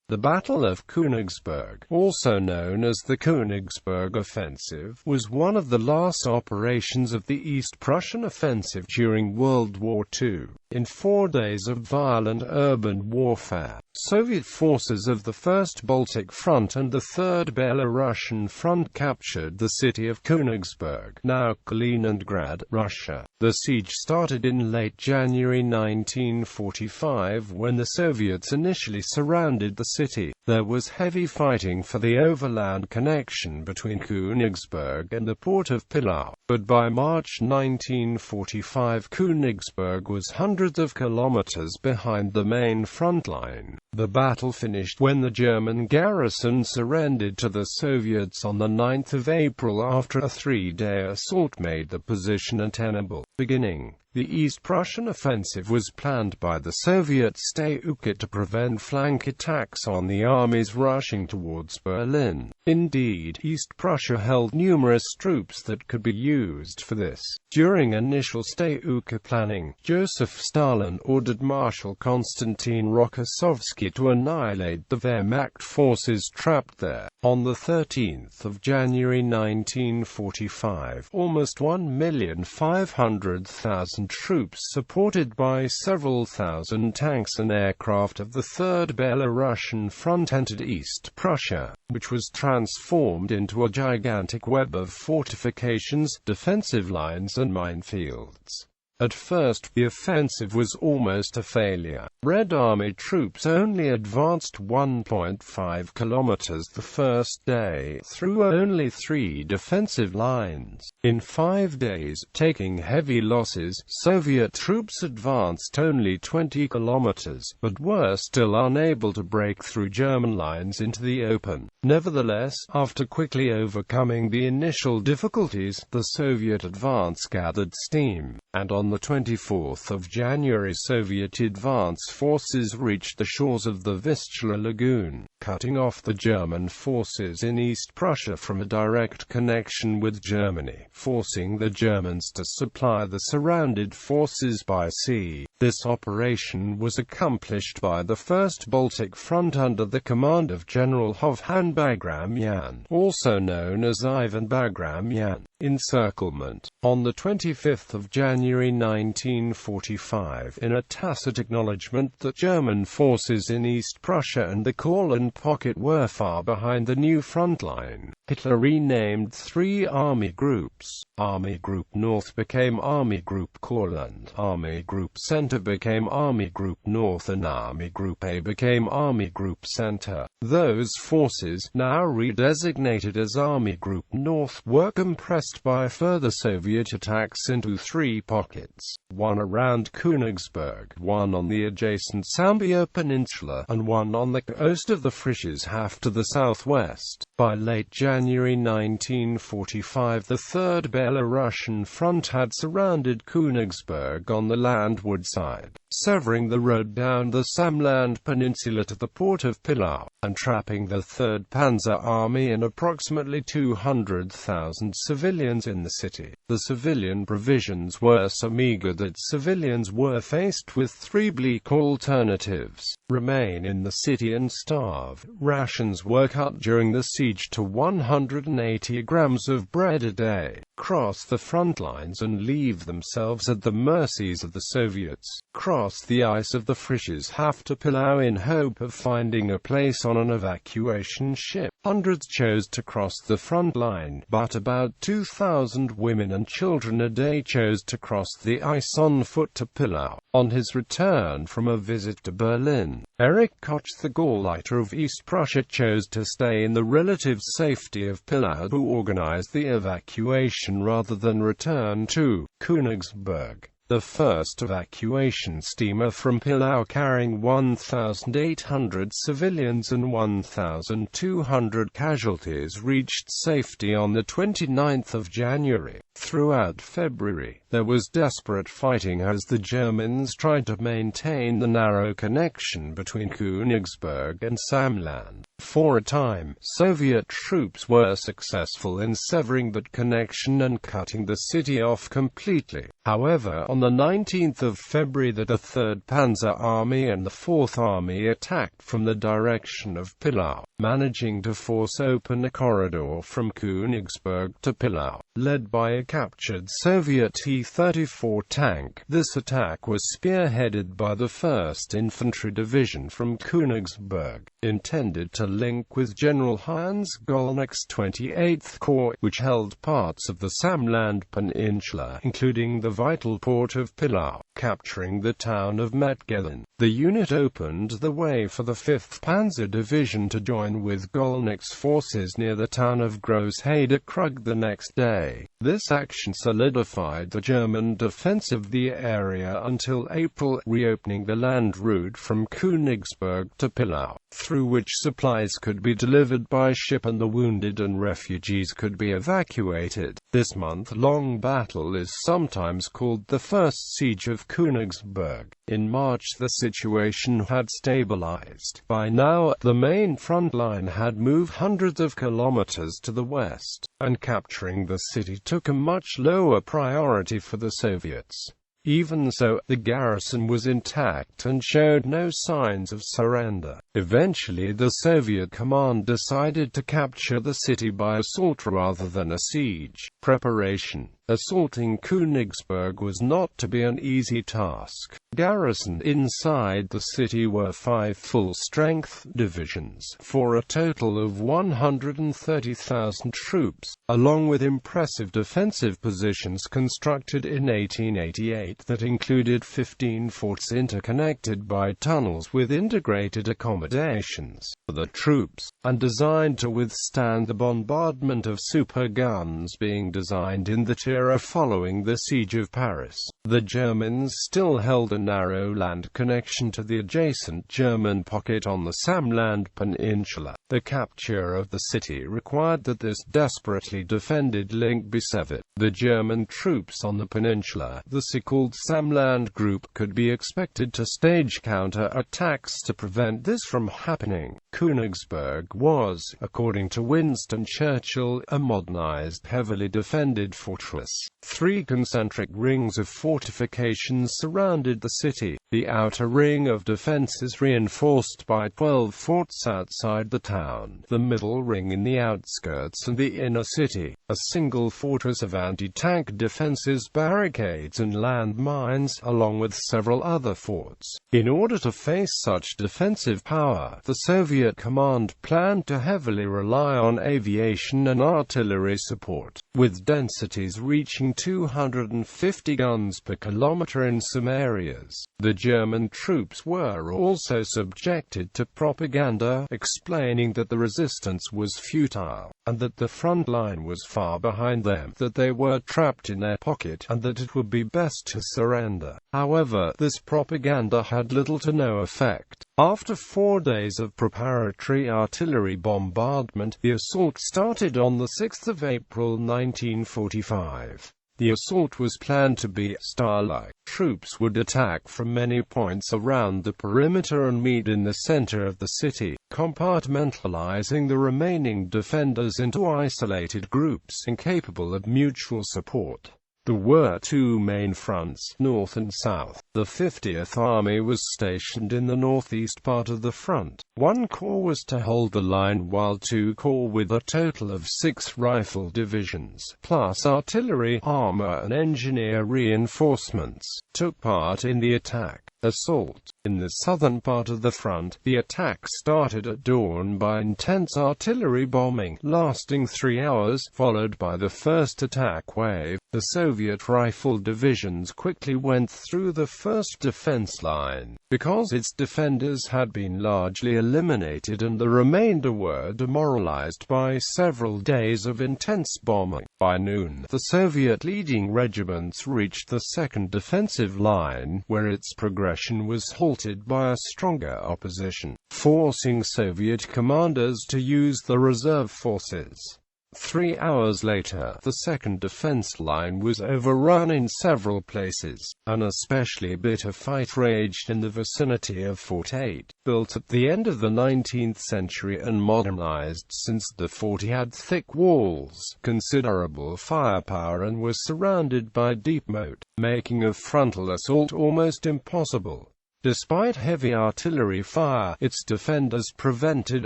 The Battle of Königsberg, also known as the Königsberg Offensive, was one of the last operations of the East Prussian Offensive during World War II. In 4 days of violent urban warfare, Soviet forces of the 1st Baltic Front and the 3rd Belorussian Front captured the city of Königsberg, now Kaliningrad, Russia. The siege started in late January 1945 when the Soviets initially surrounded the city. There was heavy fighting for the overland connection between Königsberg and the port of Pillau, but by March 1945 Königsberg was hundreds of kilometers behind the main front line. The battle finished when the German garrison surrendered to the Soviets on the 9th of April after a 3-day assault made the position untenable. Beginning, the East Prussian Offensive was planned by the Soviet-State to prevent flank attacks on the armies rushing towards Berlin. Indeed, East Prussia held numerous troops that could be used for this. During initial State planning, Joseph Stalin ordered Marshal Konstantin Rokossovsky to annihilate the Wehrmacht forces trapped there. On the 13th of January 1945, almost 1,500,000 troops supported by several thousand tanks and aircraft of the 3rd Belorussian Front entered East Prussia, which was transformed into a gigantic web of fortifications, defensive lines and minefields. At first, the offensive was almost a failure. Red Army troops only advanced 1.5 kilometers the first day, through only 3 defensive lines. In 5 days, taking heavy losses, Soviet troops advanced only 20 kilometers, but were still unable to break through German lines into the open. Nevertheless, after quickly overcoming the initial difficulties, the Soviet advance gathered steam, and on the 24th of January Soviet advance forces reached the shores of the Vistula Lagoon, cutting off the German forces in East Prussia from a direct connection with Germany, forcing the Germans to supply the surrounded forces by sea. This operation was accomplished by the 1st Baltic Front under the command of General Hovhan Bagramyan, also known as Ivan Bagramyan. Encirclement. On the 25th of January 1945, in a tacit acknowledgement that German forces in East Prussia and the Courland Pocket were far behind the new front line, Hitler renamed 3 army groups. Army Group North became Army Group Courland, Army Group Center became Army Group North, and Army Group A became Army Group Center. Those forces, now redesignated as Army Group North, were compressed by further Soviet attacks into 3 pockets, one around Königsberg, one on the adjacent Sambia Peninsula, and one on the coast of the Frischeshafen to the southwest. By late January 1945, the 3rd Belorussian Front had surrounded Königsberg on the landward side, severing the road down the Samland Peninsula to the port of Pillau, and trapping the 3rd Panzer Army and approximately 200,000 civilians in the city. The civilian provisions were so meager that civilians were faced with 3 bleak alternatives: remain in the city and starve. Rations were cut during the siege to 180 grams of bread a day, cross the front lines and leave themselves at the mercies of the Soviets, cross the ice of the Frischeshafen to Pillau in hope of finding a place on an evacuation ship. Hundreds chose to cross the front line, but about 2,000 women and children a day chose to cross the ice on foot to Pillau. On his return from a visit to Berlin, Erich Koch, the Gauleiter of East Prussia, chose to stay in the relative safety of Pillau to organize the evacuation rather than return to Königsberg. The first evacuation steamer from Pillau, carrying 1,800 civilians and 1,200 casualties, reached safety on the 29th of January. Throughout February, there was desperate fighting as the Germans tried to maintain the narrow connection between Königsberg and Samland. For a time, Soviet troops were successful in severing that connection and cutting the city off completely. However, on On the 19th of February the 3rd Panzer Army and the 4th Army attacked from the direction of Pillau, managing to force open a corridor from Königsberg to Pillau, led by a captured Soviet T-34 tank. This attack was spearheaded by the 1st Infantry Division from Königsberg, intended to link with General Hans Gollnick's 28th Corps, which held parts of the Samland Peninsula, including the vital port of Pillau, capturing the town of Metgelin. The unit opened the way for the 5th Panzer Division to join with Gollnick's forces near the town of Großheide-Krug the next day. This action solidified the German defense of the area until April, reopening the land route from Königsberg to Pillau, through which supplies could be delivered by ship and the wounded and refugees could be evacuated. This month-long battle is sometimes called the First Siege of Königsberg. In March the situation had stabilized. By now, the main front line had moved hundreds of kilometers to the west, and capturing the city took a much lower priority for the Soviets. Even so, the garrison was intact and showed no signs of surrender. Eventually the Soviet command decided to capture the city by assault rather than a siege. Preparation. Assaulting Königsberg was not to be an easy task. Garrisoned inside the city were 5 full-strength divisions, for a total of 130,000 troops, along with impressive defensive positions constructed in 1888 that included 15 forts interconnected by tunnels with integrated accommodations for the troops, and designed to withstand the bombardment of super guns being designed in the era following the Siege of Paris. The Germans still held a narrow land connection to the adjacent German pocket on the Samland Peninsula. The capture of the city required that this desperately defended link be severed. The German troops on the peninsula, the so-called Samland Group, could be expected to stage counter-attacks to prevent this from happening. Königsberg was, according to Winston Churchill, a modernized, heavily defended fortress. 3 concentric rings of fortifications surrounded the city. The outer ring of defense is reinforced by 12 forts outside the town, the middle ring in the outskirts and the inner city, a single fortress of anti-tank defenses, barricades and landmines, along with several other forts. In order to face such defensive power, the Soviet command planned to heavily rely on aviation and artillery support, with densities reaching 250 guns per kilometer in some areas. The German troops were also subjected to propaganda, explaining that the resistance was futile, and that the front line was far behind them, that they were trapped in their pocket, and that it would be best to surrender. However, this propaganda had little to no effect. After 4 days of preparatory artillery bombardment, the assault started on the 6th of April 1945. The assault was planned to be star-like. Troops would attack from many points around the perimeter and meet in the center of the city, compartmentalizing the remaining defenders into isolated groups incapable of mutual support. There were 2 main fronts, north and south. The 50th Army was stationed in the northeast part of the front. 1 corps was to hold the line, while 2 corps with a total of 6 rifle divisions, plus artillery, armor and engineer reinforcements, took part in the attack. Assault. In the southern part of the front, the attack started at dawn by intense artillery bombing, lasting 3 hours, followed by the first attack wave. The Soviet rifle divisions quickly went through the first defense line, because its defenders had been largely eliminated and the remainder were demoralized by several days of intense bombing. By noon, the Soviet leading regiments reached the second defensive line, where its progression was halted by a stronger opposition, forcing Soviet commanders to use the reserve forces. 3 hours later, the second defense line was overrun in several places. An especially bitter fight raged in the vicinity of Fort 8, built at the end of the 19th century and modernized since the fort had thick walls, considerable firepower and was surrounded by deep moat. making a frontal assault almost impossible. Despite heavy artillery fire, its defenders prevented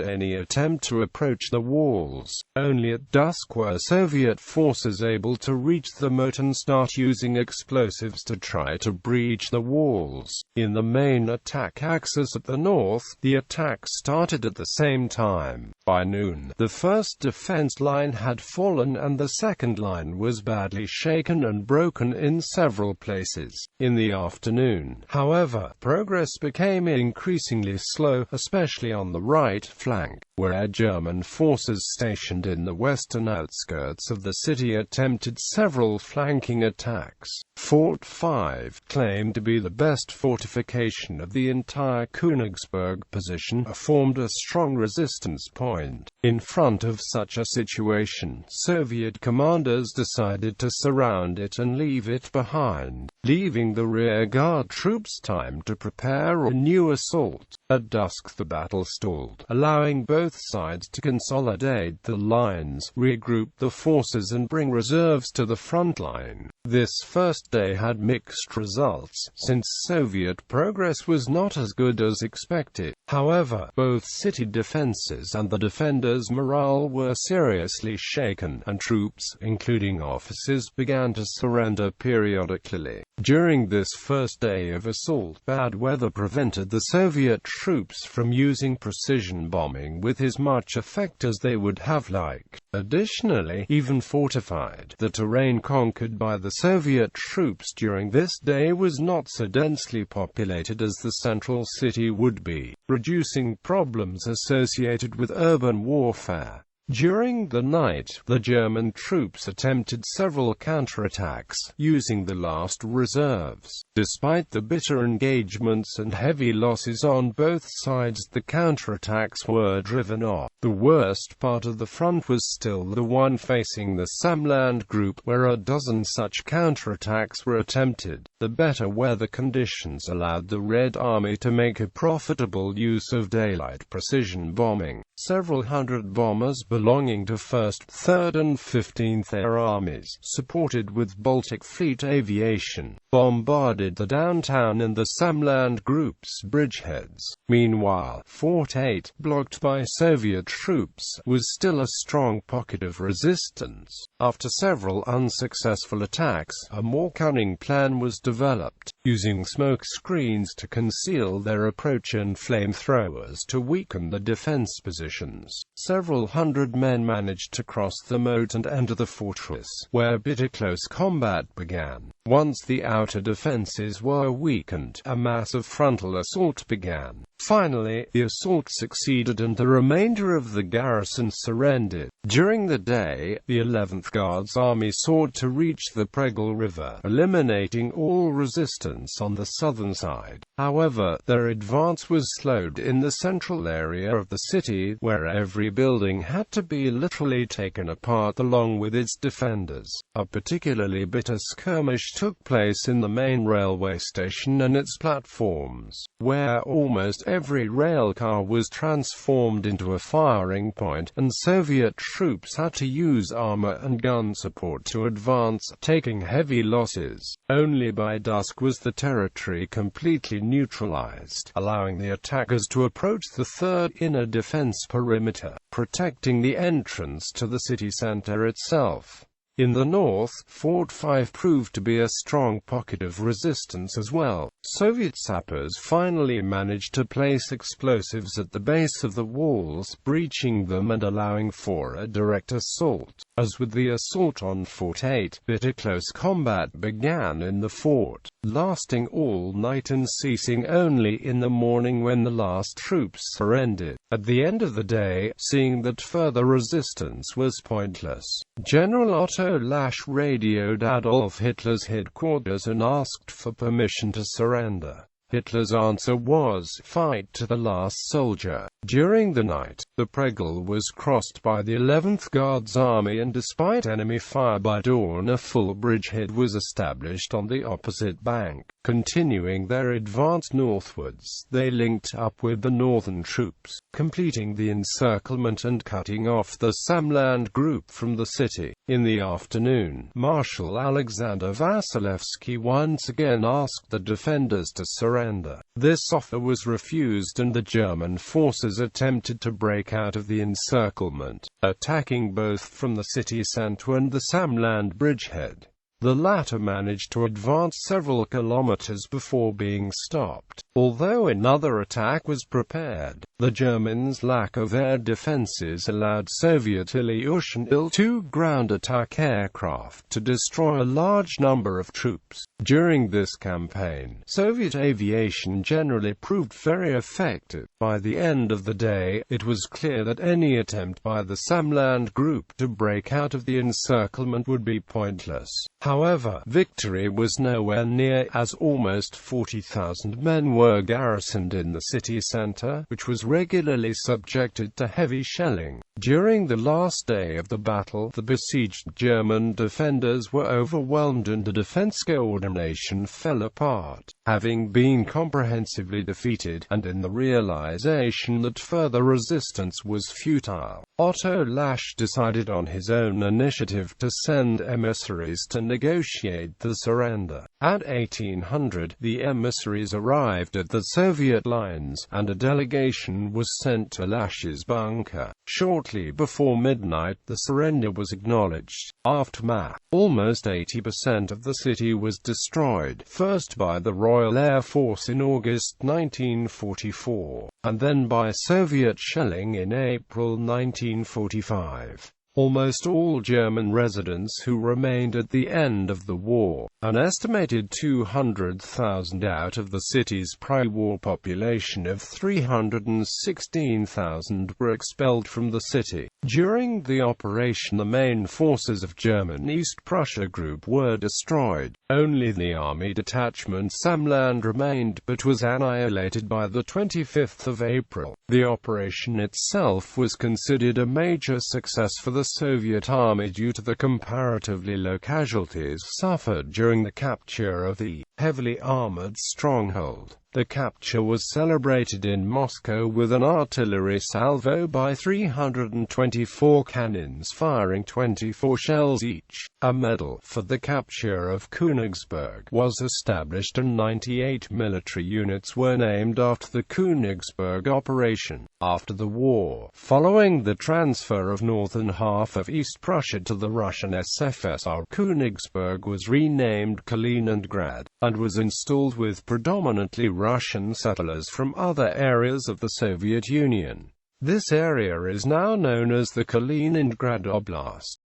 any attempt to approach the walls. Only at dusk were Soviet forces able to reach the moat and start using explosives to try to breach the walls. In the main attack axis at the north, the attack started at the same time. By noon, the first defense line had fallen and the second line was badly shaken and broken in several places. In the afternoon, however, progress became increasingly slow, especially on the right flank, where German forces stationed in the western outskirts of the city attempted several flanking attacks. Fort 5, claimed to be the best fortification of the entire Königsberg position, formed a strong resistance point. In front of such a situation, Soviet commanders decided to surround it and leave it behind, leaving the rear guard troops time to prepare a new assault. At dusk the battle stalled, allowing both sides to consolidate the lines, regroup the forces and bring reserves to the front line. This first day had mixed results, since Soviet progress was not as good as expected. However, both city defenses and the defenders' morale were seriously shaken, and troops, including officers, began to surrender periodically. During this first day of assault, bad weather prevented the Soviet troops from using precision bombing with as much effect as they would have liked. Additionally, even fortified, the terrain conquered by the Soviet troops during this day was not so densely populated as the central city would be, reducing problems associated with urban warfare. During the night, the German troops attempted several counterattacks, using the last reserves. Despite the bitter engagements and heavy losses on both sides, the counterattacks were driven off. The worst part of the front was still the one facing the Samland group, where a dozen such counterattacks were attempted. The better weather conditions allowed the Red Army to make a profitable use of daylight precision bombing. Several hundred bombers belonging to 1st, 3rd and 15th Air Armies, supported with Baltic Fleet aviation, bombarded the downtown and the Samland group's bridgeheads. Meanwhile, Fort 8, blocked by Soviet troops, was still a strong pocket of resistance. After several unsuccessful attacks, a more cunning plan was developed, using smoke screens to conceal their approach and flamethrowers to weaken the defense positions. Several hundred men managed to cross the moat and enter the fortress, where bitter close combat began. Once the outer defenses were weakened, a massive frontal assault began. Finally, the assault succeeded and the remainder of the garrison surrendered. During the day, the 11th Guards Army sought to reach the Pregel River, eliminating all resistance on the southern side. However, their advance was slowed in the central area of the city, where every building had to be literally taken apart along with its defenders. A particularly bitter skirmish took place in the main railway station and its platforms, where almost every rail car was transformed into a firing point, and Soviet troops had to use armor and gun support to advance, taking heavy losses. Only by dusk was the territory completely neutralized, allowing the attackers to approach the third inner defense perimeter, protecting the entrance to the city center itself. In the north, Fort 5 proved to be a strong pocket of resistance as well. Soviet sappers finally managed to place explosives at the base of the walls, breaching them and allowing for a direct assault. As with the assault on Fort 8, bitter close combat began in the fort, lasting all night and ceasing only in the morning when the last troops surrendered. At the end of the day, seeing that further resistance was pointless, General Otto Lasch radioed Adolf Hitler's headquarters and asked for permission to surrender. Hitler's answer was, "Fight to the last soldier." During the night, the Pregel was crossed by the 11th Guards Army, and despite enemy fire by dawn, a full bridgehead was established on the opposite bank. Continuing their advance northwards, they linked up with the northern troops, completing the encirclement and cutting off the Samland group from the city. In the afternoon, Marshal Alexander Vasilevsky once again asked the defenders to surrender. This offer was refused and the German forces attempted to break out of the encirclement, attacking both from the city centre and the Samland bridgehead. The latter managed to advance several kilometers before being stopped. Although another attack was prepared, the Germans' lack of air defenses allowed Soviet Ilyushin Il-2 ground attack aircraft to destroy a large number of troops. During this campaign, Soviet aviation generally proved very effective. By the end of the day, it was clear that any attempt by the Samland group to break out of the encirclement would be pointless. However, victory was nowhere near, as almost 40,000 men were garrisoned in the city centre, which was regularly subjected to heavy shelling. During the last day of the battle, the besieged German defenders were overwhelmed and the defense coordination fell apart. Having been comprehensively defeated, and in the realization that further resistance was futile, Otto Lasch decided on his own initiative to send emissaries to negotiate the surrender. At 1800, the emissaries arrived at the Soviet lines, and a delegation was sent to Lasch's bunker. Shortly before midnight, the surrender was acknowledged. Aftermath: almost 80% of the city was destroyed, first by the Royal Air Force in August 1944, and then by Soviet shelling in April 1945. Almost all German residents who remained at the end of the war, an estimated 200,000 out of the city's pre-war population of 316,000, were expelled from the city. During the operation, the main forces of German East Prussia Group were destroyed. Only the army detachment Samland remained, but was annihilated by the 25th of April. The operation itself was considered a major success for the Soviet army due to the comparatively low casualties suffered during the capture of the heavily armored stronghold. The capture was celebrated in Moscow with an artillery salvo by 324 cannons firing 24 shells each. A medal for the capture of Königsberg was established and 98 military units were named after the Königsberg operation. After the war, following the transfer of northern half of East Prussia to the Russian SFSR, Königsberg was renamed Kaliningrad, and was installed with predominantly Russian settlers from other areas of the Soviet Union. This area is now known as the Kaliningrad Oblast.